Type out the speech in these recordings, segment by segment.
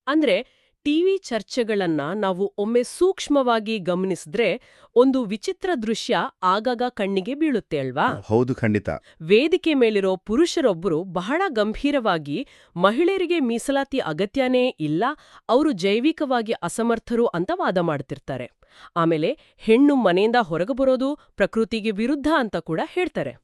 ಅಂದ್ರೆ ಟಿವಿ ಚರ್ಚೆಗಳನ್ನ ನಾವು ಒಮ್ಮೆ ಸೂಕ್ಷ್ಮವಾಗಿ ಗಮನಿಸಿದ್ರೆ ಒಂದು ವಿಚಿತ್ರ ದೃಶ್ಯ ಆಗಾಗ ಕಣ್ಣಿಗೆ ಬೀಳುತ್ತೆ ಅಲ್ವಾ? ಹೌದು, ಖಂಡಿತ. ವೇದಿಕೆ ಮೇಲಿರೋ ಪುರುಷರೊಬ್ಬರು ಬಹಳ ಗಂಭೀರವಾಗಿ ಮಹಿಳೆಯರಿಗೆ ಮೀಸಲಾತಿ ಅಗತ್ಯನೇ ಇಲ್ಲ, ಅವರು ಜೈವಿಕವಾಗಿ ಅಸಮರ್ಥರು ಅಂತ ವಾದ ಮಾಡ್ತಿರ್ತಾರೆ. ಆಮೇಲೆ ಹೆಣ್ಣು ಮನೆಯಿಂದ ಹೊರಗೆ ಬರೋದು ಪ್ರಕೃತಿಗೆ ವಿರುದ್ಧ ಅಂತ ಕೂಡ ಹೇಳ್ತಾರೆ.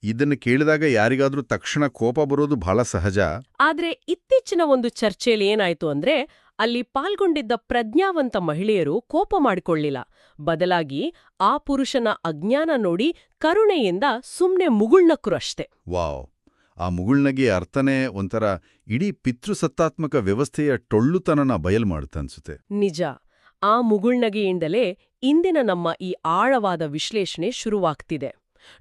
ಇದನ್ನು ಕೇಳಿದಾಗ ಯಾರಿಗಾದ್ರೂ ತಕ್ಷಣ ಕೋಪ ಬರೋದು ಬಹಳ ಸಹಜ. ಆದ್ರೆ ಇತ್ತೀಚಿನ ಒಂದು ಚರ್ಚೆಯಲ್ಲಿ ಏನಾಯ್ತು ಅಂದ್ರೆ ಅಲ್ಲಿ ಪಾಲ್ಗೊಂಡಿದ್ದ ಪ್ರಜ್ಞಾವಂತ ಮಹಿಳೆಯರು ಕೋಪ ಮಾಡಿಕೊಳ್ಳಿಲ್ಲ. ಬದಲಾಗಿ ಆ ಪುರುಷನ ಅಜ್ಞಾನ ನೋಡಿ ಕರುಣೆಯಿಂದ ಸುಮ್ನೆ ಮುಗುಳ್ನಕ್ರು ಅಷ್ಟೆ. ವಾವ್! ಆ ಮುಗುಳ್ನಗೆ ಅರ್ಥನೇ ಒಂಥರ ಇಡೀ ಪಿತೃಸತ್ತಾತ್ಮಕ ವ್ಯವಸ್ಥೆಯ ಟೊಳ್ಳುತನನ ಬಯಲ್ ಮಾಡುತ್ತನ್ಸುತ್ತೆ. ನಿಜ. ಆ ಮುಗುಳ್ನಗೆಯಿಂದಲೇ ಇಂದಿನ ನಮ್ಮ ಈ ಆಳವಾದ ವಿಶ್ಲೇಷಣೆ ಶುರುವಾಗ್ತಿದೆ.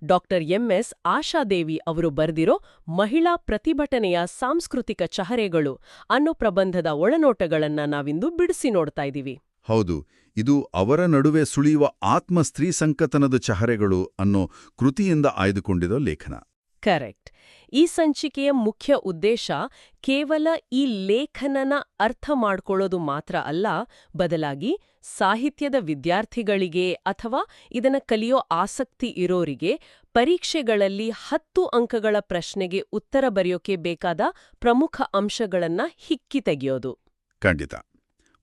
Doctor M S. ಆಶಾದೇವಿ ಅವರು ಬರೆದಿರೋ ಮಹಿಳಾ ಪ್ರತಿಭಟನೆಯ ಸಾಂಸ್ಕೃತಿಕ ಚಹರೆಗಳು ಅನ್ನೋ ಪ್ರಬಂಧದ ಒಳನೋಟಗಳನ್ನ ನಾವಿಂದು ಬಿಡಿಸಿ ನೋಡ್ತಾ ಇದ್ದೀವಿ. ಹೌದು, ಇದು ಅವರ ನಡುವೆ ಸುಳಿಯುವ ಆತ್ಮ ಸ್ತ್ರೀ ಸಂಕತನದ ಚಹರೆಗಳು ಅನ್ನೋ ಕೃತಿಯಿಂದ ಆಯ್ದುಕೊಂಡಿರೋ ಲೇಖನ. ಕರೆಕ್ಟ್. ಈ ಸಂಚಿಕೆಯ ಮುಖ್ಯ ಉದ್ದೇಶ ಕೇವಲ ಈ ಲೇಖನನ ಅರ್ಥ ಮಾಡ್ಕೊಳ್ಳೋದು ಮಾತ್ರ ಅಲ್ಲ, ಬದಲಾಗಿ ಸಾಹಿತ್ಯದ ವಿದ್ಯಾರ್ಥಿಗಳಿಗೆ ಅಥವಾ ಇದನ್ನ ಕಲಿಯೋ ಆಸಕ್ತಿ ಇರೋರಿಗೆ ಪರೀಕ್ಷೆಗಳಲ್ಲಿ 10 ಅಂಕಗಳ ಪ್ರಶ್ನೆಗೆ ಉತ್ತರ ಬರೆಯೋಕೆ ಬೇಕಾದ ಪ್ರಮುಖ ಅಂಶಗಳನ್ನ ಹಿಕ್ಕಿ ತೆಗೆಯೋದು. ಖಂಡಿತ.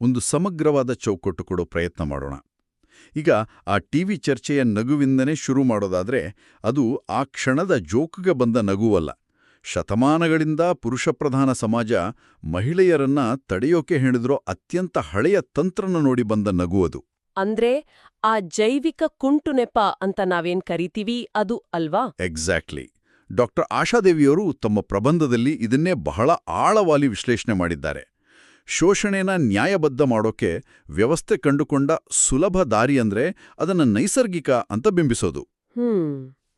ಒಂದು ಸಮಗ್ರವಾದ ಚೌಕಟ್ಟು ಕೊಡೋ ಪ್ರಯತ್ನ ಮಾಡೋಣ. ಈಗ ಆ ಟಿವಿ ಚರ್ಚೆಯ ನಗುವಿಂದನೇ ಶುರು ಮಾಡೋದಾದ್ರೆ ಅದು ಆ ಕ್ಷಣದ ಜೋಕ್ಗೆ ಬಂದ ನಗುವಲ್ಲ. ಶತಮಾನಗಳಿಂದ ಪುರುಷಪ್ರಧಾನ ಸಮಾಜ ಮಹಿಳೆಯರನ್ನ ತಡೆಯೋಕೆ ಹೇಳಿದ್ರೋ ಅತ್ಯಂತ ಹಳೆಯ ತಂತ್ರನ ನೋಡಿ ಬಂದ ನಗು ಅದು. ಅಂದ್ರೆ ಆ ಜೈವಿಕ ಕುಂಟುನೆಪ ಅಂತ ನಾವೇನ್ ಕರಿತೀವಿ ಅದು ಅಲ್ವಾ? ಎಕ್ಸಾಕ್ಟ್ಲಿ. ಡಾಕ್ಟರ್ ಆಶಾದೇವಿಯವರು ತಮ್ಮ ಪ್ರಬಂಧದಲ್ಲಿ ಇದನ್ನೇ ಬಹಳ ಆಳವಾಗಿ ವಿಶ್ಲೇಷಣೆ ಮಾಡಿದ್ದಾರೆ. ಶೋಷಣೆನ ನ್ಯಾಯಬದ್ಧ ಮಾಡೋಕೆ ವ್ಯವಸ್ಥೆ ಕಂಡುಕೊಂಡ ಸುಲಭ ದಾರಿ ಅಂದ್ರೆ ಅದನ್ನ ನೈಸರ್ಗಿಕ ಅಂತ ಬಿಂಬಿಸೋದು.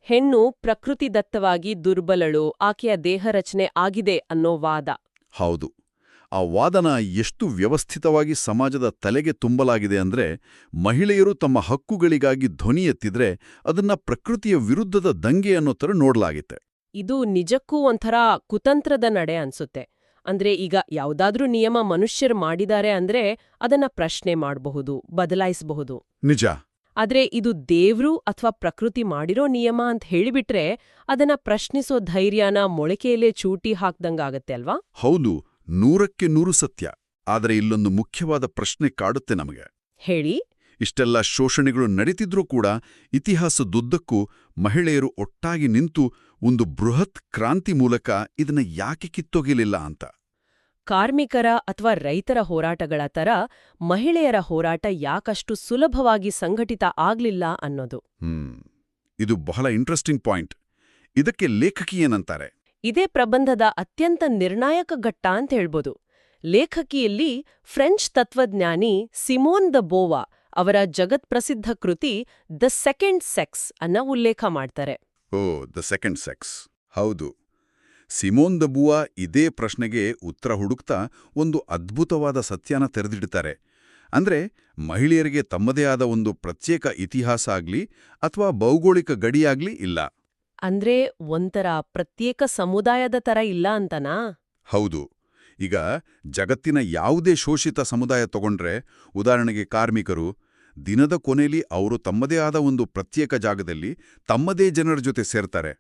ಹೆಣ್ಣು ಪ್ರಕೃತಿದತ್ತವಾಗಿ ದುರ್ಬಲಳು, ಆಕೆಯ ದೇಹ ರಚನೆ ಆಗಿದೆ ಅನ್ನೋ ವಾದ. ಹೌದು. ಆ ವಾದನ ಎಷ್ಟು ವ್ಯವಸ್ಥಿತವಾಗಿ ಸಮಾಜದ ತಲೆಗೆ ತುಂಬಲಾಗಿದೆ ಅಂದ್ರೆ ಮಹಿಳೆಯರು ತಮ್ಮ ಹಕ್ಕುಗಳಿಗಾಗಿ ಧ್ವನಿ ಎತ್ತಿದ್ರೆ ಅದನ್ನ ಪ್ರಕೃತಿಯ ವಿರುದ್ಧದ ದಂಗೆ ಅನ್ನೋ ಥರ ನೋಡ್ಲಾಗಿದೆ. ಇದು ನಿಜಕ್ಕೂ ಒಂಥರ ಕುತಂತ್ರದ ನಡೆ ಅನ್ಸುತ್ತೆ. ಅಂದ್ರೆ ಈಗ ಯಾವ್ದಾದ್ರೂ ನಿಯಮ ಮನುಷ್ಯರು ಮಾಡಿದ್ದಾರೆ ಅಂದ್ರೆ ಅದನ್ನ ಪ್ರಶ್ನೆ ಮಾಡಬಹುದು, ಬದಲಾಯಿಸಬಹುದು. ನಿಜ. ಆದ್ರೆ ಇದು ದೇವ್ರು ಅಥವಾ ಪ್ರಕೃತಿ ಮಾಡಿರೋ ನಿಯಮ ಅಂತ ಹೇಳಿಬಿಟ್ರೆ ಅದನ್ನ ಪ್ರಶ್ನಿಸೋ ಧೈರ್ಯನ ಮೊಳಕೆಯಲ್ಲೇ ಚೂಟಿ ಹಾಕ್ದಂಗಾಗತ್ತೆ ಅಲ್ವಾ? ಹೌದು, 100% ಸತ್ಯ. ಆದರೆ ಇಲ್ಲೊಂದು ಮುಖ್ಯವಾದ ಪ್ರಶ್ನೆ ಕಾಡುತ್ತೆ ನಮಗೆ. ಹೇಳಿ. ಇಷ್ಟೆಲ್ಲ ಶೋಷಣೆಗಳು ನಡೀತಿದ್ರೂ ಕೂಡ ಇತಿಹಾಸದುದ್ದಕ್ಕೂ ಮಹಿಳೆಯರು ಒಟ್ಟಾಗಿ ನಿಂತು ಒಂದು ಬೃಹತ್ ಕ್ರಾಂತಿ ಮೂಲಕ ಇದನ್ನ ಯಾಕೆ ಕಿತ್ತೊಗಿಲಿಲ್ಲ ಅಂತ. ಕಾರ್ಮಿಕರ ಅಥವಾ ರೈತರ ಹೋರಾಟಗಳ ತರ ಮಹಿಳೆಯರ ಹೋರಾಟ ಯಾಕಷ್ಟು ಸುಲಭವಾಗಿ ಸಂಘಟಿತ ಆಗ್ಲಿಲ್ಲ ಅನ್ನೋದು. ಇದು ಬಹಳ ಇಂಟ್ರೆಸ್ಟಿಂಗ್ ಪಾಯಿಂಟ್. ಇದಕ್ಕೆ ಲೇಖಕಿ ಏನಂತಾರೆ? ಇದೇ ಪ್ರಬಂಧದ ಅತ್ಯಂತ ನಿರ್ಣಾಯಕ ಘಟ್ಟ ಅಂತ ಹೇಳ್ಬೋದು. ಲೇಖಕಿಯಲ್ಲಿ ಫ್ರೆಂಚ್ ತತ್ವಜ್ಞಾನಿ ಸಿಮೋನ್ ದ ಬೋವಾ ಅವರ ಜಗತ್ಪ್ರಸಿದ್ಧ ಕೃತಿ ದ ಸೆಕೆಂಡ್ ಸೆಕ್ಸ್ ಅನ್ನ ಉಲ್ಲೇಖ ಮಾಡ್ತಾರೆ. The second sex. ಹೌದು. ಸಿಮೋನ್ ದ ಬುವಾ ಇದೇ ಪ್ರಶ್ನೆಗೆ ಉತ್ತರ ಹುಡುಕ್ತಾ ಒಂದು ಅದ್ಭುತವಾದ ಸತ್ಯನ ತೆರೆದಿಡ್ತಾರೆ. ಅಂದ್ರೆ ಮಹಿಳೆಯರಿಗೆ ತಮ್ಮದೇ ಆದ ಒಂದು ಪ್ರತ್ಯೇಕ ಇತಿಹಾಸ ಆಗ್ಲಿ ಅಥವಾ ಭೌಗೋಳಿಕ ಗಡಿಯಾಗ್ಲಿ ಇಲ್ಲ. ಅಂದ್ರೆ ಒಂಥರ ಪ್ರತ್ಯೇಕ ಸಮುದಾಯದ ತರ ಇಲ್ಲ ಅಂತನಾ? ಹೌದು. ಈಗ ಜಗತ್ತಿನ ಯಾವುದೇ ಶೋಷಿತ ಸಮುದಾಯ ತಗೊಂಡ್ರೆ, ಉದಾಹರಣೆಗೆ ಕಾರ್ಮಿಕರು, ದಿನದ ಕೊನೆಯಲ್ಲಿ ಅವರು ತಮ್ಮದೇ ಆದ ಒಂದು ಪ್ರತ್ಯೇಕ ಜಾಗದಲ್ಲಿ ತಮ್ಮದೇ ಜನರ ಜೊತೆ ಸೇರ್ತಾರೆ.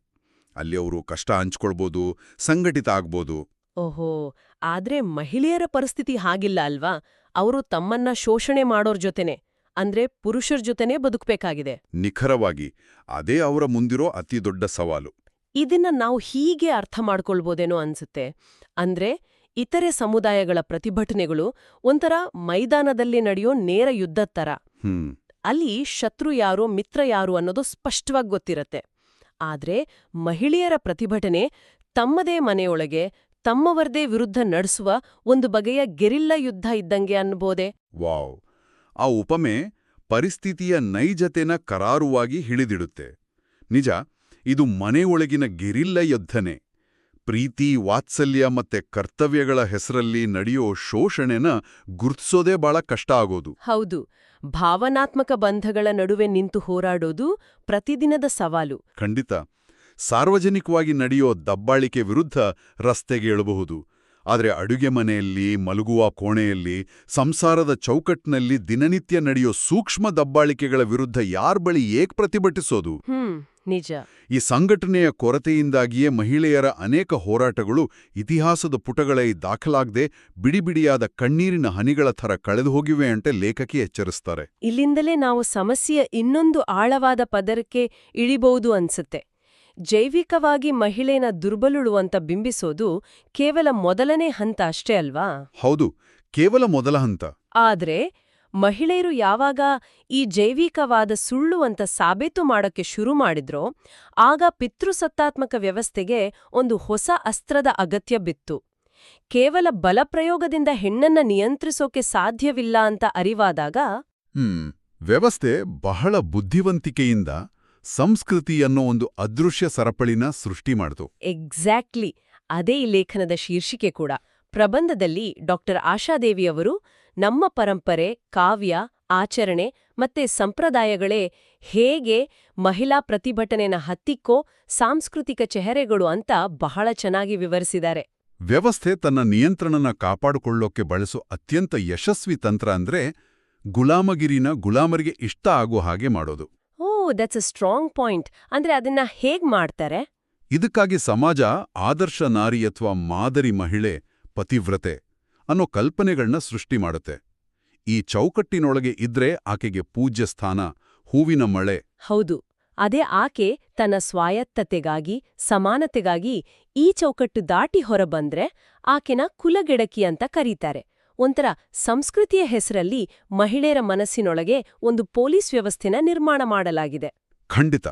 ಅಲ್ಲಿ ಅವರು ಕಷ್ಟ ಹಂಚ್ಕೊಳ್ಬೋದು, ಸಂಘಟಿತ ಆಗ್ಬೋದು. ಓಹೋ, ಆದ್ರೆ ಮಹಿಳೆಯರ ಪರಿಸ್ಥಿತಿ ಹಾಗಿಲ್ಲ ಅಲ್ವಾ? ಅವರು ತಮ್ಮನ್ನ ಶೋಷಣೆ ಮಾಡೋರ್ ಜೊತೆನೆ, ಅಂದ್ರೆ ಪುರುಷರ ಜೊತೆನೇ ಬದುಕಬೇಕಾಗಿದೆ. ನಿಖರವಾಗಿ ಅದೇ ಅವರ ಮುಂದಿರೋ ಅತಿ ದೊಡ್ಡ ಸವಾಲು. ಇದನ್ನ ನಾವು ಹೀಗೆ ಅರ್ಥ ಮಾಡ್ಕೊಳ್ಬೋದೇನೋ ಅನ್ಸುತ್ತೆ. ಅಂದ್ರೆ ಇತರೆ ಸಮುದಾಯಗಳ ಪ್ರತಿಭಟನೆಗಳು ಒಂಥರ ಮೈದಾನದಲ್ಲಿ ನಡೆಯೋ ನೇರ ಯುದ್ಧದ ತರ. ಅಲ್ಲಿ ಶತ್ರು ಯಾರು ಮಿತ್ರ ಯಾರು ಅನ್ನೋದು ಸ್ಪಷ್ಟವಾಗಿ ಗೊತ್ತಿರತ್ತೆ. ಆದ್ರೆ ಮಹಿಳೆಯರ ಪ್ರತಿಭಟನೆ ತಮ್ಮದೇ ಮನೆಯೊಳಗೆ ತಮ್ಮವರದೇ ವಿರುದ್ಧ ನಡೆಸುವ ಒಂದು ಬಗೆಯ ಗೆರಿಲ್ಲಾ ಯುದ್ಧ ಇದ್ದಂಗೆ ಅನ್ಬೋದೆ. ವಾವ್! ಆ ಉಪಮೆ ಪರಿಸ್ಥಿತಿಯ ನೈಜತೆನ ಕರಾರುವಾಗಿ ಹಿಡಿದಿಡುತ್ತೆ. ನಿಜ, ಇದು ಮನೆಯೊಳಗಿನ ಗೆರಿಲ್ಲಾ ಯುದ್ಧನೇ. ಪ್ರೀತಿ, ವಾತ್ಸಲ್ಯ ಮತ್ತೆ ಕರ್ತವ್ಯಗಳ ಹೆಸರಲ್ಲಿ ನಡೆಯೋ ಶೋಷಣೆನ ಗುರ್ತಿಸೋದೇ ಬಹಳ ಕಷ್ಟ ಆಗೋದು. ಹೌದು, ಭಾವನಾತ್ಮಕ ಬಂಧಗಳ ನಡುವೆ ನಿಂತು ಹೋರಾಡೋದು ಪ್ರತಿದಿನದ ಸವಾಲು. ಖಂಡಿತ. ಸಾರ್ವಜನಿಕವಾಗಿ ನಡೆಯೋ ದಬ್ಬಾಳಿಕೆ ವಿರುದ್ಧ ರಸ್ತೆಗೆ ಏಳಬಹುದು. ಆದರೆ ಅಡುಗೆ ಮನೆಯಲ್ಲಿ, ಮಲಗುವ ಕೋಣೆಯಲ್ಲಿ, ಸಂಸಾರದ ಚೌಕಟ್ಟಿನಲ್ಲಿ ದಿನನಿತ್ಯ ನಡೆಯೋ ಸೂಕ್ಷ್ಮ ದಬ್ಬಾಳಿಕೆಗಳ ವಿರುದ್ಧ ಯಾರ್ ಬಳಿ ಏಕ್ ಪ್ರತಿಭಟಿಸೋದು? ನಿಜ. ಈ ಸಂಘಟನೆಯ ಕೊರತೆಯಿಂದಾಗಿಯೇ ಮಹಿಳೆಯರ ಅನೇಕ ಹೋರಾಟಗಳು ಇತಿಹಾಸದ ಪುಟಗಳಲ್ಲಿ ದಾಖಲಾಗದೆ ಬಿಡಿಬಿಡಿಯಾದ ಕಣ್ಣೀರಿನ ಹನಿಗಳ ಥರ ಕಳೆದು ಹೋಗಿವೆ ಅಂತ ಲೇಖಕಿ ಎಚ್ಚರಿಸ್ತಾರೆ. ಇಲ್ಲಿಂದಲೇ ನಾವು ಸಮಸ್ಯೆಯ ಇನ್ನೊಂದು ಆಳವಾದ ಪದರಕ್ಕೆ ಇಳಿಬಹುದು ಅನ್ಸುತ್ತೆ. ಜೈವಿಕವಾಗಿ ಮಹಿಳೆನ ದುರ್ಬಲಳು ಅಂತ ಬಿಂಬಿಸೋದು ಕೇವಲ ಮೊದಲನೇ ಹಂತ ಅಷ್ಟೇ ಅಲ್ವಾ? ಹೌದು, ಕೇವಲ ಮೊದಲ ಹಂತ. ಆದ್ರೆ ಮಹಿಳೆಯರು ಯಾವಾಗ ಈ ಜೈವಿಕವಾದ ಸುಳ್ಳು ಅಂತ ಸಾಬೀತು ಮಾಡೋಕ್ಕೆ ಶುರು ಮಾಡಿದ್ರೋ ಆಗ ಪಿತೃಸತ್ತಾತ್ಮಕ ವ್ಯವಸ್ಥೆಗೆ ಒಂದು ಹೊಸ ಅಸ್ತ್ರದ ಅಗತ್ಯ ಬಿತ್ತು. ಕೇವಲ ಬಲಪ್ರಯೋಗದಿಂದ ಹೆಣ್ಣನ್ನ ನಿಯಂತ್ರಿಸೋಕೆ ಸಾಧ್ಯವಿಲ್ಲ ಅಂತ ಅರಿವಾದಾಗ ವ್ಯವಸ್ಥೆ ಬಹಳ ಬುದ್ಧಿವಂತಿಕೆಯಿಂದ ಸಂಸ್ಕೃತಿ ಅನ್ನೋ ಒಂದು ಅದೃಶ್ಯ ಸರಪಳಿನ ಸೃಷ್ಟಿ ಮಾಡಿತು. ಎಕ್ಸಾಕ್ಟ್ಲಿ. ಅದೇ ಈ ಲೇಖನದ ಶೀರ್ಷಿಕೆ ಕೂಡ. ಪ್ರಬಂಧದಲ್ಲಿ ಆಶಾದೇವಿಯವರು ನಮ್ಮ ಪರಂಪರೆ, ಕಾವ್ಯ, ಆಚರಣೆ ಮತ್ತೆ ಸಂಪ್ರದಾಯಗಳೇ ಹೇಗೆ ಮಹಿಳಾ ಪ್ರತಿಭಟನೆನ ಹತ್ತಿಕ್ಕೋ ಸಾಂಸ್ಕೃತಿಕ ಚೆಹರೆಗಳು ಅಂತ ಬಹಳ ಚೆನ್ನಾಗಿ ವಿವರಿಸಿದ್ದಾರೆ. ವ್ಯವಸ್ಥೆ ತನ್ನ ನಿಯಂತ್ರಣನ ಕಾಪಾಡಿಕೊಳ್ಳೋಕೆ ಬಳಸೋ ಅತ್ಯಂತ ಯಶಸ್ವಿ ತಂತ್ರ ಅಂದ್ರೆ ಗುಲಾಮಗಿರಿನ ಗುಲಾಮರಿಗೆ ಇಷ್ಟ ಆಗೋ ಹಾಗೆ ಮಾಡೋದು. That's a strong point. ಅಂದ್ರೆ ಅದನ್ನ ಹೇಗ್ ಮಾಡ್ತಾರೆ? ಇದಕ್ಕಾಗಿ ಸಮಾಜ ಆದರ್ಶ ನಾರಿ ಅಥವಾ ಮಾದರಿ ಮಹಿಳೆ, ಪತಿವ್ರತೆ ಅನ್ನೋ ಕಲ್ಪನೆಗಳನ್ನ ಸೃಷ್ಟಿ ಮಾಡುತ್ತೆ. ಈ ಚೌಕಟ್ಟಿನೊಳಗೆ ಇದ್ರೆ ಆಕೆಗೆ ಪೂಜ್ಯ ಸ್ಥಾನ, ಹೂವಿನ ಮಳೆ. ಹೌದು, ಅದೇ ಆಕೆ ತನ್ನ ಸ್ವಾಯತ್ತತೆಗಾಗಿ, ಸಮಾನತೆಗಾಗಿ ಈ ಚೌಕಟ್ಟು ದಾಟಿ ಹೊರಬಂದ್ರೆ ಆಕೆನ ಕುಲಗೆಡಕಿ ಅಂತ ಕರೀತಾರೆ. ಒಂಥರ ಸಂಸ್ಕೃತಿಯ ಹೆಸರಲ್ಲಿ ಮಹಿಳೆಯರ ಮನಸ್ಸಿನೊಳಗೆ ಒಂದು ಪೊಲೀಸ್ ವ್ಯವಸ್ಥೆನ ನಿರ್ಮಾಣ ಮಾಡಲಾಗಿದೆ. ಖಂಡಿತ.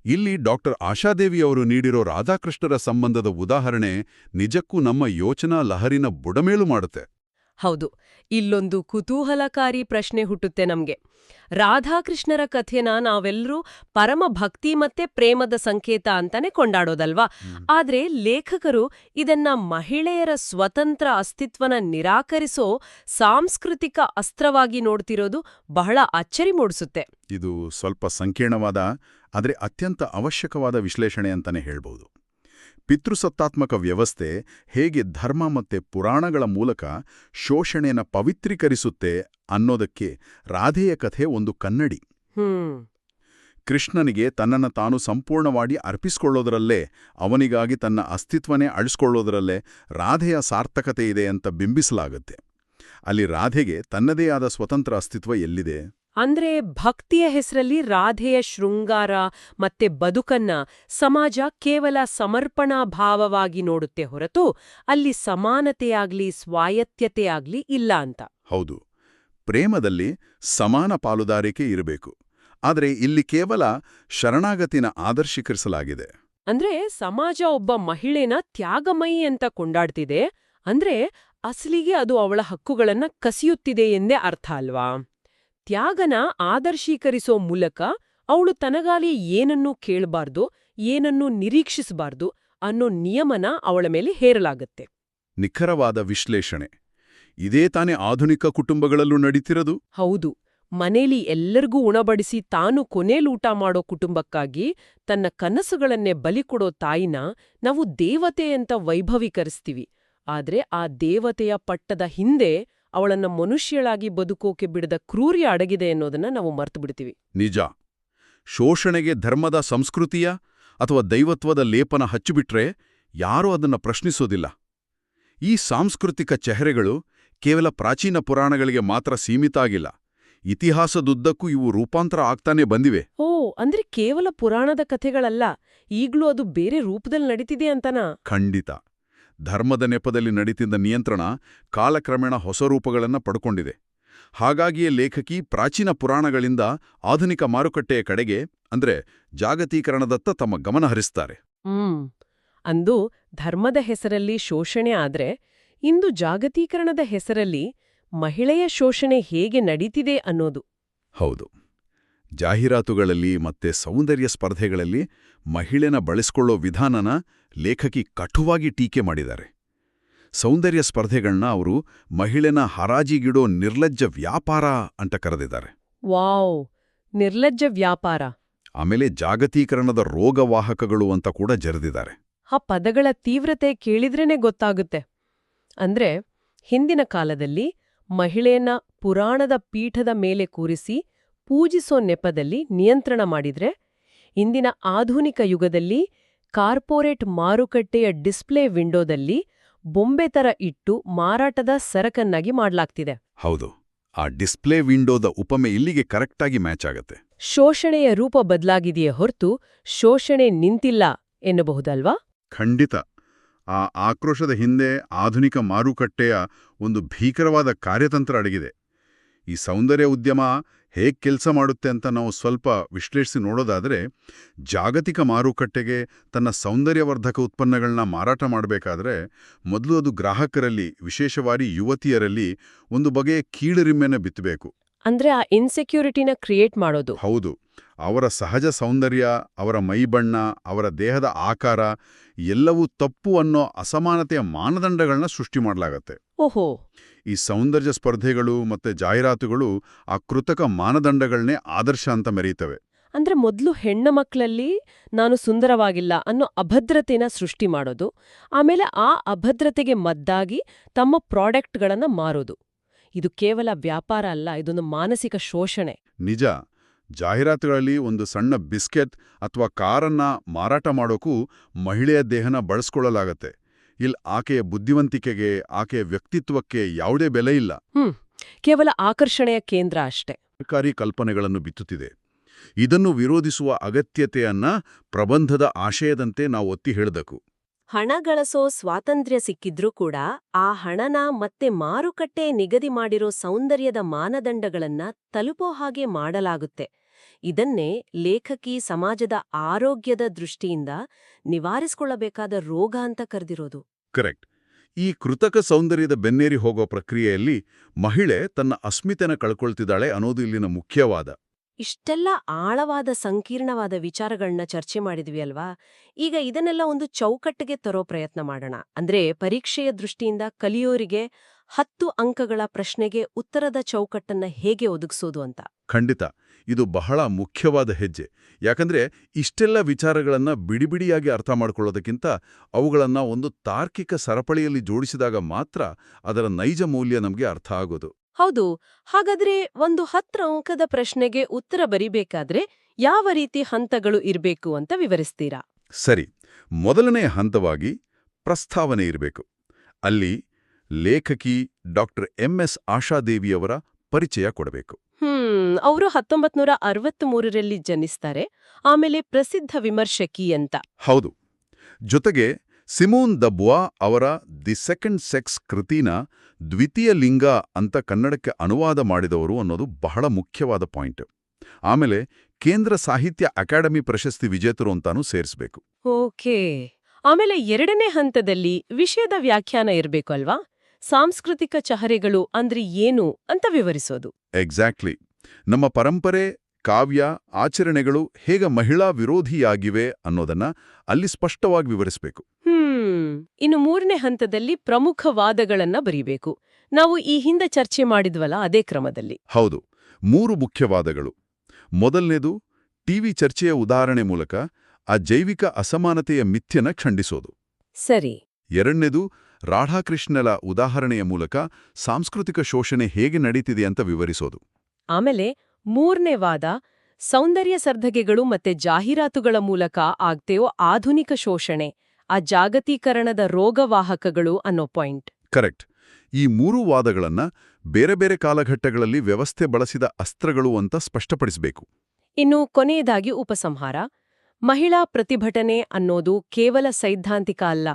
ಇಲ್ಲಿ ಆಶಾದೇವಿಯವರು ನೀಡಿರೋ ರಾಧಾಕೃಷ್ಣರ ಸಂಬಂಧದ ಉದಾಹರಣೆ ನಿಜಕ್ಕೂ ನಮ್ಮ ಯೋಚನಾ ಲಹರಿನ ಬುಡಮೇಲು ಮಾಡುತ್ತೆ. ಹೌದು. ಇಲ್ಲೊಂದು ಕುತೂಹಲಕಾರಿ ಪ್ರಶ್ನೆ ಹುಟ್ಟುತ್ತೆ ನಮ್ಗೆ. ರಾಧಾಕೃಷ್ಣರ ಕಥೆನ ನಾವೆಲ್ಲರೂ ಪರಮ ಭಕ್ತಿ ಮತ್ತೆ ಪ್ರೇಮದ ಸಂಕೇತ ಅಂತಾನೆ ಕೊಂಡಾಡೋದಲ್ವಾ? ಆದ್ರೆ ಲೇಖಕರು ಇದನ್ನ ಮಹಿಳೆಯರ ಸ್ವತಂತ್ರ ಅಸ್ತಿತ್ವನ ನಿರಾಕರಿಸೋ ಸಾಂಸ್ಕೃತಿಕ ಅಸ್ತ್ರವಾಗಿ ನೋಡ್ತಿರೋದು ಬಹಳ ಅಚ್ಚರಿ ಮೂಡಿಸುತ್ತೆ. ಇದು ಸ್ವಲ್ಪ ಸಂಕೀರ್ಣವಾದ ಆದರೆ ಅತ್ಯಂತ ಅವಶ್ಯಕವಾದ ವಿಶ್ಲೇಷಣೆ ಅಂತಾನೆ ಹೇಳ್ಬೋದು. ಪಿತೃಸತ್ತಾತ್ಮಕ ವ್ಯವಸ್ಥೆ ಹೇಗೆ ಧರ್ಮ ಮತ್ತೆ ಪುರಾಣಗಳ ಮೂಲಕ ಶೋಷಣೆನ ಪವಿತ್ರೀಕರಿಸುತ್ತೆ ಅನ್ನೋದಕ್ಕೆ ರಾಧೆಯ ಕಥೆ ಒಂದು ಕನ್ನಡಿ. ಕೃಷ್ಣನಿಗೆ ತನ್ನನ್ನು ತಾನು ಸಂಪೂರ್ಣವಾಗಿ ಅರ್ಪಿಸಿಕೊಳ್ಳೋದರಲ್ಲೇ, ಅವನಿಗಾಗಿ ತನ್ನ ಅಸ್ತಿತ್ವನೇ ಅಳಿಸ್ಕೊಳ್ಳೋದರಲ್ಲೇ ರಾಧೆಯ ಸಾರ್ಥಕತೆ ಇದೆ ಅಂತ ಬಿಂಬಿಸಲಾಗುತ್ತೆ. ಅಲ್ಲಿ ರಾಧೆಗೆ ತನ್ನದೇ ಆದ ಸ್ವತಂತ್ರ ಅಸ್ತಿತ್ವ ಎಲ್ಲಿದೆ? ಅಂದ್ರೆ ಭಕ್ತಿಯ ಹೆಸರಲ್ಲಿ ರಾಧೆಯ ಶೃಂಗಾರ ಮತ್ತೆ ಬದುಕನ್ನ ಸಮಾಜ ಕೇವಲ ಸಮರ್ಪಣಾ ಭಾವವಾಗಿ ನೋಡುತ್ತೆ ಹೊರತು ಅಲ್ಲಿ ಸಮಾನತೆಯಾಗ್ಲಿ ಸ್ವಾಯತ್ಯತೆಯಾಗ್ಲಿ ಇಲ್ಲ ಅಂತ. ಹೌದು, ಪ್ರೇಮದಲ್ಲಿ ಸಮಾನ ಪಾಲುದಾರಿಕೆ ಇರಬೇಕು. ಆದರೆ ಇಲ್ಲಿ ಕೇವಲ ಶರಣಾಗತಿನ ಆದರ್ಶೀಕರಿಸಲಾಗಿದೆ. ಅಂದ್ರೆ ಸಮಾಜ ಒಬ್ಬ ಮಹಿಳೆನ ತ್ಯಾಗಮಯಿ ಅಂತ ಕೊಂಡಾಡ್ತಿದೆ ಅಂದ್ರೆ ಅಸಲಿಗೆ ಅದು ಅವಳ ಹಕ್ಕುಗಳನ್ನ ಕಸಿಯುತ್ತಿದೆ ಎಂದೇ ಅರ್ಥ ಅಲ್ವಾ? ತ್ಯಾಗನ ಆದರ್ಶೀಕರಿಸೋ ಮೂಲಕ ಅವಳು ತನಗಾಲಿ ಏನನ್ನೂ ಕೇಳಬಾರ್ದು, ಏನನ್ನೂ ನಿರೀಕ್ಷಿಸಬಾರ್ದು ಅನ್ನೋ ನಿಯಮನ ಅವಳ ಮೇಲೆ ಹೇರಲಾಗತ್ತೆ. ನಿಖರವಾದ ವಿಶ್ಲೇಷಣೆ. ಇದೇ ತಾನೇ ಆಧುನಿಕ ಕುಟುಂಬಗಳಲ್ಲೂ ನಡೀತಿರೋದು. ಹೌದು. ಮನೇಲಿ ಎಲ್ಲರಿಗೂ ಉಣಬಡಿಸಿ ತಾನು ಕೊನೇಲೂಟ ಮಾಡೋ ಕುಟುಂಬಕ್ಕಾಗಿ ತನ್ನ ಕನಸುಗಳನ್ನೇ ಬಲಿಕೊಡೋ ತಾಯಿನ ನಾವು ದೇವತೆ ಅಂತ ವೈಭವೀಕರಿಸ್ತೀವಿ. ಆದ್ರೆ ಆ ದೇವತೆಯ ಪಟ್ಟದ ಹಿಂದೆ ಅವಳನ್ನ ಮನುಷ್ಯಳಾಗಿ ಬದುಕೋಕೆ ಬಿಡದ ಕ್ರೂರ್ಯ ಅಡಗಿದೆ ಅನ್ನೋದನ್ನ ನಾವು ಮರ್ತುಬಿಡ್ತೀವಿ. ನಿಜ. ಶೋಷಣೆಗೆ ಧರ್ಮದ, ಸಂಸ್ಕೃತಿಯ ಅಥವಾ ದೈವತ್ವದ ಲೇಪನ ಹಚ್ಚಿಬಿಟ್ರೆ ಯಾರೂ ಅದನ್ನ ಪ್ರಶ್ನಿಸೋದಿಲ್ಲ. ಈ ಸಾಂಸ್ಕೃತಿಕ ಚೆಹರೆಗಳು ಕೇವಲ ಪ್ರಾಚೀನ ಪುರಾಣಗಳಿಗೆ ಮಾತ್ರ ಸೀಮಿತ ಆಗಿಲ್ಲ. ಇತಿಹಾಸದುದ್ದಕ್ಕೂ ಇವು ರೂಪಾಂತರ ಆಗ್ತಾನೆ ಬಂದಿವೆ. ಅಂದ್ರೆ ಕೇವಲ ಪುರಾಣದ ಕಥೆಗಳಲ್ಲ, ಈಗ್ಲೂ ಅದು ಬೇರೆ ರೂಪದಲ್ಲಿ ನಡೀತಿದೆ ಅಂತನಾ? ಖಂಡಿತ. ಧರ್ಮದ ನೆಪದಲ್ಲಿ ನಡೀತಿದ್ದ ನಿಯಂತ್ರಣ ಕಾಲಕ್ರಮೇಣ ಹೊಸ ರೂಪಗಳನ್ನು ಪಡ್ಕೊಂಡಿದೆ. ಹಾಗಾಗಿಯೇ ಲೇಖಕಿ ಪ್ರಾಚೀನ ಪುರಾಣಗಳಿಂದ ಆಧುನಿಕ ಮಾರುಕಟ್ಟೆಯ ಕಡೆಗೆ, ಅಂದ್ರೆ ಜಾಗತೀಕರಣದತ್ತ ತಮ್ಮ ಗಮನ ಹರಿಸ್ತಾರೆ. ಅಂದು ಧರ್ಮದ ಹೆಸರಲ್ಲಿ ಶೋಷಣೆ ಆದ್ರೆ ಇಂದು ಜಾಗತೀಕರಣದ ಹೆಸರಲ್ಲಿ ಮಹಿಳೆಯ ಶೋಷಣೆ ಹೇಗೆ ನಡೀತಿದೆ ಅನ್ನೋದು. ಹೌದು. ಜಾಹೀರಾತುಗಳಲ್ಲಿ ಮತ್ತೆ ಸೌಂದರ್ಯ ಸ್ಪರ್ಧೆಗಳಲ್ಲಿ ಮಹಿಳೆನ ಬಳಸಿಕೊಳ್ಳೋ ವಿಧಾನನ ಲೇಖಕಿ ಕಟುವಾಗಿ ಟೀಕೆ ಮಾಡಿದ್ದಾರೆ. ಸೌಂದರ್ಯ ಸ್ಪರ್ಧೆಗಳನ್ನ ಅವರು ಮಹಿಳೆನ ಹರಾಜಿಗಿಡೋ ನಿರ್ಲಜ್ಜ ವ್ಯಾಪಾರ ಅಂತ ಕರೆದಿದ್ದಾರೆ. ವಾವ್, ನಿರ್ಲಜ್ಜ ವ್ಯಾಪಾರ. ಆಮೇಲೆ ಜಾಗತೀಕರಣದ ರೋಗವಾಹಕಗಳು ಅಂತ ಕೂಡ ಜರೆದಿದ್ದಾರೆ. ಆ ಪದಗಳ ತೀವ್ರತೆ ಕೇಳಿದ್ರೇನೆ ಗೊತ್ತಾಗುತ್ತೆ. ಅಂದ್ರೆ ಹಿಂದಿನ ಕಾಲದಲ್ಲಿ ಮಹಿಳೆಯನ್ನ ಪುರಾಣದ ಪೀಠದ ಮೇಲೆ ಕೂರಿಸಿ ಪೂಜಿಸೋ ನೆಪದಲ್ಲಿ ನಿಯಂತ್ರಣ ಮಾಡಿದ್ರೆ, ಇಂದಿನ ಆಧುನಿಕ ಯುಗದಲ್ಲಿ ಕಾರ್ಪೊರೇಟ್ ಮಾರುಕಟ್ಟೆಯ ಡಿಸ್ಪ್ಲೇ ವಿಂಡೋದಲ್ಲಿ ಬೊಂಬೆ ತರ ಇಟ್ಟು ಮಾರಾಟದ ಸರಕನ್ನಾಗಿ ಮಾಡ್ಲಾಗ್ತಿದೆ. ಹೌದು, ಆ ಡಿಸ್ಪ್ಲೇ ವಿಂಡೋದ ಉಪಮೆ ಇಲ್ಲಿಗೆ ಕರೆಕ್ಟಾಗಿ ಮ್ಯಾಚ್ ಆಗತ್ತೆ. ಶೋಷಣೆಯ ರೂಪ ಬದಲಾಗಿದೆಯೇ ಹೊರತು ಶೋಷಣೆ ನಿಂತಿಲ್ಲ ಎನ್ನಬಹುದಲ್ವಾ? ಖಂಡಿತ. ಆ ಆಕ್ರೋಶದ ಹಿಂದೆ ಆಧುನಿಕ ಮಾರುಕಟ್ಟೆಯ ಒಂದು ಭೀಕರವಾದ ಕಾರ್ಯತಂತ್ರ ಅಡಗಿದೆ. ಈ ಸೌಂದರ್ಯ ಉದ್ಯಮ ಹೇಗೆ ಕೆಲಸ ಮಾಡುತ್ತೆ ಅಂತ ನಾವು ಸ್ವಲ್ಪ ವಿಶ್ಲೇಷಿಸಿ ನೋಡೋದಾದರೆ, ಜಾಗತಿಕ ಮಾರುಕಟ್ಟೆಗೆ ತನ್ನ ಸೌಂದರ್ಯವರ್ಧಕ ಉತ್ಪನ್ನಗಳನ್ನ ಮಾರಾಟ ಮಾಡಬೇಕಾದ್ರೆ ಮೊದಲು ಅದು ಗ್ರಾಹಕರಲ್ಲಿ, ವಿಶೇಷವಾಗಿ ಯುವತಿಯರಲ್ಲಿ ಒಂದು ಬಗೆಯ ಕೀಳರಿಮೆನ ಬಿತ್ತಬೇಕು. ಅಂದ್ರೆ ಆ ಇನ್ಸೆಕ್ಯೂರಿಟಿನ ಕ್ರಿಯೇಟ್ ಮಾಡೋದು. ಹೌದು. ಅವರ ಸಹಜ ಸೌಂದರ್ಯ, ಅವರ ಮೈಬಣ್ಣ, ಅವರ ದೇಹದ ಆಕಾರ ಎಲ್ಲವೂ ತಪ್ಪು ಅನ್ನೋ ಅಸಮಾನತೆಯ ಮಾನದಂಡಗಳನ್ನ ಸೃಷ್ಟಿ ಮಾಡಲಾಗತ್ತೆ. ಓಹೋ. ಈ ಸೌಂದರ್ಯ ಸ್ಪರ್ಧೆಗಳು ಮತ್ತೆ ಜಾಹೀರಾತುಗಳು ಆ ಕೃತಕ ಮಾನದಂಡಗಳನ್ನೇ ಆದರ್ಶ ಅಂತ ಮೆರೀತವೆ. ಅಂದ್ರೆ ಮೊದಲು ಹೆಣ್ಣು ಮಕ್ಕಳಲ್ಲಿ ನಾನು ಸುಂದರವಾಗಿಲ್ಲ ಅನ್ನೋ ಅಭದ್ರತೆನ ಸೃಷ್ಟಿ ಮಾಡೋದು, ಆಮೇಲೆ ಆ ಅಭದ್ರತೆಗೆ ಮದ್ದಾಗಿ ತಮ್ಮ ಪ್ರಾಡಕ್ಟ್ಗಳನ್ನ ಮಾರೋದು. ಇದು ಕೇವಲ ವ್ಯಾಪಾರ ಅಲ್ಲ, ಇದೊಂದು ಮಾನಸಿಕ ಶೋಷಣೆ. ನಿಜ. ಜಾಹೀರಾತುಗಳಲ್ಲಿ ಒಂದು ಸಣ್ಣ ಬಿಸ್ಕೆಟ್ ಅಥವಾ ಕಾರನ್ನ ಮಾರಾಟ ಮಾಡೋಕ್ಕೂ ಮಹಿಳೆಯ ದೇಹನ ಬಳಸ್ಕೊಳ್ಳಲಾಗತ್ತೆ. ಇಲ್ಲಿ ಆಕೆಯ ಬುದ್ಧಿವಂತಿಕೆಗೆ, ಆಕೆಯ ವ್ಯಕ್ತಿತ್ವಕ್ಕೆ ಯಾವುದೇ ಬೆಲೆ ಇಲ್ಲ. ಕೇವಲ ಆಕರ್ಷಣೆಯ ಕೇಂದ್ರ ಅಷ್ಟೇ. ಸರ್ಕಾರಿ ಕಲ್ಪನೆಗಳನ್ನು ಬಿತ್ತುತ್ತಿದೆ. ಇದನ್ನು ವಿರೋಧಿಸುವ ಅಗತ್ಯತೆಯನ್ನ ಪ್ರಬಂಧದ ಆಶಯದಂತೆ ನಾವು ಒತ್ತಿ ಹೇಳಬೇಕು. ಹಣ ಗಳಿಸೋ ಸ್ವಾತಂತ್ರ್ಯ ಸಿಕ್ಕಿದ್ರೂ ಕೂಡ ಆ ಹಣನ ಮತ್ತೆ ಮಾರುಕಟ್ಟೆ ನಿಗದಿ ಮಾಡಿರೋ ಸೌಂದರ್ಯದ ಮಾನದಂಡಗಳನ್ನ ತಲುಪೋ ಹಾಗೆ ಮಾಡಲಾಗುತ್ತೆ. ಇದನ್ನೇ ಲೇಖಕಿ ಸಮಾಜದ ಆರೋಗ್ಯದ ದೃಷ್ಟಿಯಿಂದ ನಿವಾರಿಸಿಕೊಳ್ಳಬೇಕಾದ ರೋಗ ಅಂತ ಕರೆದಿರೋದು. ಕರೆಕ್ಟ್. ಈ ಕೃತಕ ಸೌಂದರ್ಯದ ಬೆನ್ನೇರಿ ಹೋಗೋ ಪ್ರಕ್ರಿಯೆಯಲ್ಲಿ ಮಹಿಳೆ ತನ್ನ ಅಸ್ಮಿತೆನ ಕಳ್ಕೊಳ್ತಿದ್ದಾಳೆ ಅನ್ನೋದು ಇಲ್ಲಿನ ಮುಖ್ಯವಾದ. ಇಷ್ಟೆಲ್ಲ ಆಳವಾದ ಸಂಕೀರ್ಣವಾದ ವಿಚಾರಗಳನ್ನ ಚರ್ಚೆ ಮಾಡಿದ್ವಿ ಅಲ್ವಾ? ಈಗ ಇದನ್ನೆಲ್ಲ ಒಂದು ಚೌಕಟ್ಟಿಗೆ ತರೋ ಪ್ರಯತ್ನ ಮಾಡೋಣ. ಅಂದ್ರೆ ಪರೀಕ್ಷೆಯ ದೃಷ್ಟಿಯಿಂದ ಕಲಿಯೋರಿಗೆ 10 ಅಂಕಗಳ ಪ್ರಶ್ನೆಗೆ ಉತ್ತರದ ಚೌಕಟ್ಟನ್ನ ಹೇಗೆ ಒದಗಿಸೋದು ಅಂತ. ಖಂಡಿತ. ಇದು ಬಹಳ ಮುಖ್ಯವಾದ ಹೆಜ್ಜೆ. ಯಾಕಂದ್ರೆ ಇಷ್ಟೆಲ್ಲ ವಿಚಾರಗಳನ್ನ ಬಿಡಿಬಿಡಿಯಾಗಿ ಅರ್ಥ ಮಾಡ್ಕೊಳ್ಳೋದಕ್ಕಿಂತ ಅವುಗಳನ್ನ ಒಂದು ತಾರ್ಕಿಕ ಸರಪಳಿಯಲ್ಲಿ ಜೋಡಿಸಿದಾಗ ಮಾತ್ರ ಅದರ ನೈಜ ಮೌಲ್ಯ ನಮಗೆ ಅರ್ಥ ಆಗೋದು. ಹೌದು. ಹಾಗಾದ್ರೆ ಒಂದು 10 ಅಂಕದ ಪ್ರಶ್ನೆಗೆ ಉತ್ತರ ಬರಿಬೇಕಾದ್ರೆ ಯಾವ ರೀತಿ ಹಂತಗಳು ಇರ್ಬೇಕು ಅಂತ ವಿವರಿಸ್ತೀರಾ? ಸರಿ. ಮೊದಲನೇ ಹಂತವಾಗಿ ಪ್ರಸ್ತಾವನೆ ಇರಬೇಕು. ಅಲ್ಲಿ ಲೇಖಕಿ ಡಾಕ್ಟರ್ MS ಆಶಾದೇವಿಯವರ ಪರಿಚಯ ಕೊಡಬೇಕು. ಅವರು 1963ರಲ್ಲಿ ಜನಿಸ್ತಾರೆ. ಆಮೇಲೆ ಪ್ರಸಿದ್ಧ ವಿಮರ್ಶಕಿ ಅಂತ. ಹೌದು. ಜೊತೆಗೆ ಸಿಮೋನ್ ದ ಬ್ವಾ ಅವರ ದಿ ಸೆಕೆಂಡ್ ಸೆಕ್ಸ್ ಕೃತಿನ ದ್ವಿತೀಯ ಲಿಂಗ ಅಂತ ಕನ್ನಡಕ್ಕೆ ಅನುವಾದ ಮಾಡಿದವರು ಅನ್ನೋದು ಬಹಳ ಮುಖ್ಯವಾದ ಪಾಯಿಂಟ್. ಆಮೇಲೆ ಕೇಂದ್ರ ಸಾಹಿತ್ಯ ಅಕಾಡೆಮಿ ಪ್ರಶಸ್ತಿ ವಿಜೇತರು ಅಂತಾನೂ ಸೇರಿಸಬೇಕು. ಓಕೆ. ಆಮೇಲೆ ಎರಡನೇ ಹಂತದಲ್ಲಿ ವಿಷಯದ ವ್ಯಾಖ್ಯಾನ ಇರಬೇಕು ಅಲ್ವಾ? ಸಾಂಸ್ಕೃತಿಕ ಚಹರೆಗಳು ಅಂದ್ರೆ ಏನು ಅಂತ ವಿವರಿಸೋದು. ಎಕ್ಸಾಕ್ಟ್ಲಿ. ನಮ್ಮ ಪರಂಪರೆ, ಕಾವ್ಯ, ಆಚರಣೆಗಳು ಹೇಗೆ ಮಹಿಳಾ ವಿರೋಧಿಯಾಗಿವೆ ಅನ್ನೋದನ್ನ ಅಲ್ಲಿ ಸ್ಪಷ್ಟವಾಗಿ ವಿವರಿಸಬೇಕು. ಇನ್ನು ಮೂರನೇ ಹಂತದಲ್ಲಿ ಪ್ರಮುಖ ವಾದಗಳನ್ನ ಬರೀಬೇಕು. ನಾವು ಈ ಹಿಂದೆ ಚರ್ಚೆ ಮಾಡಿದ್ವಲ್ಲ, ಅದೇ ಕ್ರಮದಲ್ಲಿ. ಹೌದು. 3 ಮುಖ್ಯವಾದಗಳು. ಮೊದಲನೇದು ಟಿವಿ ಚರ್ಚೆಯ ಉದಾಹರಣೆ ಮೂಲಕ ಆ ಜೈವಿಕ ಅಸಮಾನತೆಯ ಮಿಥ್ಯನ ಖಂಡಿಸೋದು. ಸರಿ. ಎರಡನೇದು ರಾಧಾಕೃಷ್ಣಲ ಉದಾಹರಣೆಯ ಮೂಲಕ ಸಾಂಸ್ಕೃತಿಕ ಶೋಷಣೆ ಹೇಗೆ ನಡೀತಿದೆ ಅಂತ ವಿವರಿಸೋದು. ಆಮೇಲೆ ಮೂರನೇ ವಾದ ಸೌಂದರ್ಯ ಸರ್ಧಗೆಗಳು ಮತ್ತೆ ಜಾಹೀರಾತುಗಳ ಮೂಲಕ ಆಗ್ತೆಯೋ ಆಧುನಿಕ ಶೋಷಣೆ, ಆ ಜಾಗತೀಕರಣದ ರೋಗವಾಹಕಗಳು ಅನ್ನೋ ಪಾಯಿಂಟ್. ಕರೆಕ್ಟ್. ಈ 3 ವಾದಗಳನ್ನ ಬೇರೆ ಬೇರೆ ಕಾಲಘಟ್ಟಗಳಲ್ಲಿ ವ್ಯವಸ್ಥೆ ಬಳಸಿದ ಅಸ್ತ್ರಗಳು ಅಂತ ಸ್ಪಷ್ಟಪಡಿಸಬೇಕು. ಇನ್ನು ಕೊನೆಯದಾಗಿ ಉಪಸಂಹಾರ. ಮಹಿಳಾ ಪ್ರತಿಭಟನೆ ಅನ್ನೋದು ಕೇವಲ ಸೈದ್ಧಾಂತಿಕ ಅಲ್ಲ,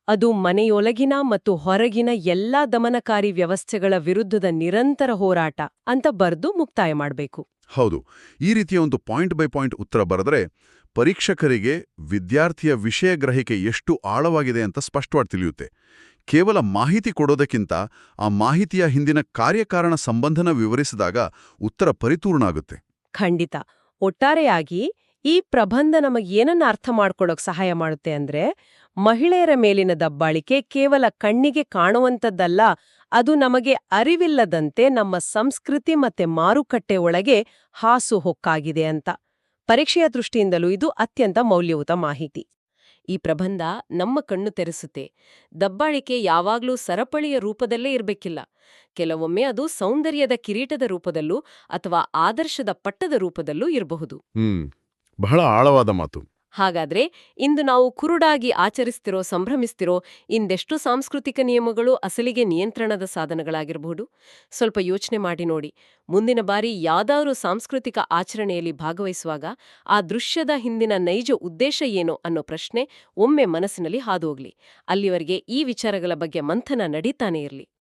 ಅದು ಮನೆಯೊಳಗಿನ ಮತ್ತು ಹೊರಗಿನ ಎಲ್ಲಾ ದಮನಕಾರಿ ವ್ಯವಸ್ಥೆಗಳ ವಿರುದ್ಧದ ನಿರಂತರ ಹೋರಾಟ ಅಂತ ಬರ್ದು ಮುಕ್ತಾಯ ಮಾಡಬೇಕು. ಹೌದು. ಈ ರೀತಿಯ ಒಂದು ಪಾಯಿಂಟ್ ಬೈ ಪಾಯಿಂಟ್ ಉತ್ತರ ಬರೆದರೆ ಪರೀಕ್ಷಕರಿಗೆ ವಿದ್ಯಾರ್ಥಿಯ ವಿಷಯ ಗ್ರಹಿಕೆ ಎಷ್ಟು ಆಳವಾಗಿದೆ ಅಂತ ಸ್ಪಷ್ಟವಾಗಿ ತಿಳಿಯುತ್ತೆ. ಕೇವಲ ಮಾಹಿತಿ ಕೊಡೋದಕ್ಕಿಂತ ಆ ಮಾಹಿತಿಯ ಹಿಂದಿನ ಕಾರ್ಯಕಾರಣ ಸಂಬಂಧನ ವಿವರಿಸಿದಾಗ ಉತ್ತರ ಪರಿಪೂರ್ಣ ಆಗುತ್ತೆ. ಖಂಡಿತ. ಒಟ್ಟಾರೆಯಾಗಿ ಈ ಪ್ರಬಂಧ ನಮಗೇನನ್ನ ಅರ್ಥ ಮಾಡ್ಕೊಳ್ಳೋಕೆ ಸಹಾಯ ಮಾಡುತ್ತೆ ಅಂದ್ರೆ, ಮಹಿಳೆಯರ ಮೇಲಿನ ದಬ್ಬಾಳಿಕೆ ಕೇವಲ ಕಣ್ಣಿಗೆ ಕಾಣುವಂಥದ್ದಲ್ಲ, ಅದು ನಮಗೆ ಅರಿವಿಲ್ಲದಂತೆ ನಮ್ಮ ಸಂಸ್ಕೃತಿ ಮತ್ತೆ ಮಾರುಕಟ್ಟೆ ಒಳಗೆ ಹಾಸು ಹೊಕ್ಕಾಗಿದೆ ಅಂತ. ಪರೀಕ್ಷೆಯ ದೃಷ್ಟಿಯಿಂದಲೂ ಇದು ಅತ್ಯಂತ ಮೌಲ್ಯಯುತ ಮಾಹಿತಿ. ಈ ಪ್ರಬಂಧ ನಮ್ಮ ಕಣ್ಣು ತೆರೆಸುತ್ತೆ. ದಬ್ಬಾಳಿಕೆ ಯಾವಾಗ್ಲೂ ಸರಪಳಿಯ ರೂಪದಲ್ಲೇ ಇರ್ಬೇಕಿಲ್ಲ. ಕೆಲವೊಮ್ಮೆ ಅದು ಸೌಂದರ್ಯದ ಕಿರೀಟದ ರೂಪದಲ್ಲೂ ಅಥವಾ ಆದರ್ಶದ ಪಟ್ಟದ ರೂಪದಲ್ಲೂ ಇರಬಹುದು. ಬಹಳ ಆಳವಾದ ಮಾತು. ಹಾಗಾದ್ರೆ ಇಂದು ನಾವು ಕುರುಡಾಗಿ ಆಚರಿಸ್ತಿರೋ, ಸಂಭ್ರಮಿಸ್ತಿರೋ ಇಂದೆಷ್ಟು ಸಾಂಸ್ಕೃತಿಕ ನಿಯಮಗಳು ಅಸಲಿಗೆ ನಿಯಂತ್ರಣದ ಸಾಧನಗಳಾಗಿರಬಹುದು? ಸ್ವಲ್ಪ ಯೋಚನೆ ಮಾಡಿ ನೋಡಿ. ಮುಂದಿನ ಬಾರಿ ಯಾವ್ದಾದ್ರೂ ಸಾಂಸ್ಕೃತಿಕ ಆಚರಣೆಯಲ್ಲಿ ಭಾಗವಹಿಸುವಾಗ ಆ ದೃಶ್ಯದ ಹಿಂದಿನ ನೈಜ ಉದ್ದೇಶ ಏನು ಅನ್ನೋ ಪ್ರಶ್ನೆ ಒಮ್ಮೆ ಮನಸ್ಸಿನಲ್ಲಿ ಹಾದು ಹೋಗ್ಲಿ. ಅಲ್ಲಿವರೆಗೆ ಈ ವಿಚಾರಗಳ ಬಗ್ಗೆ ಮಂಥನ ನಡೀತಾನೆ ಇರಲಿ.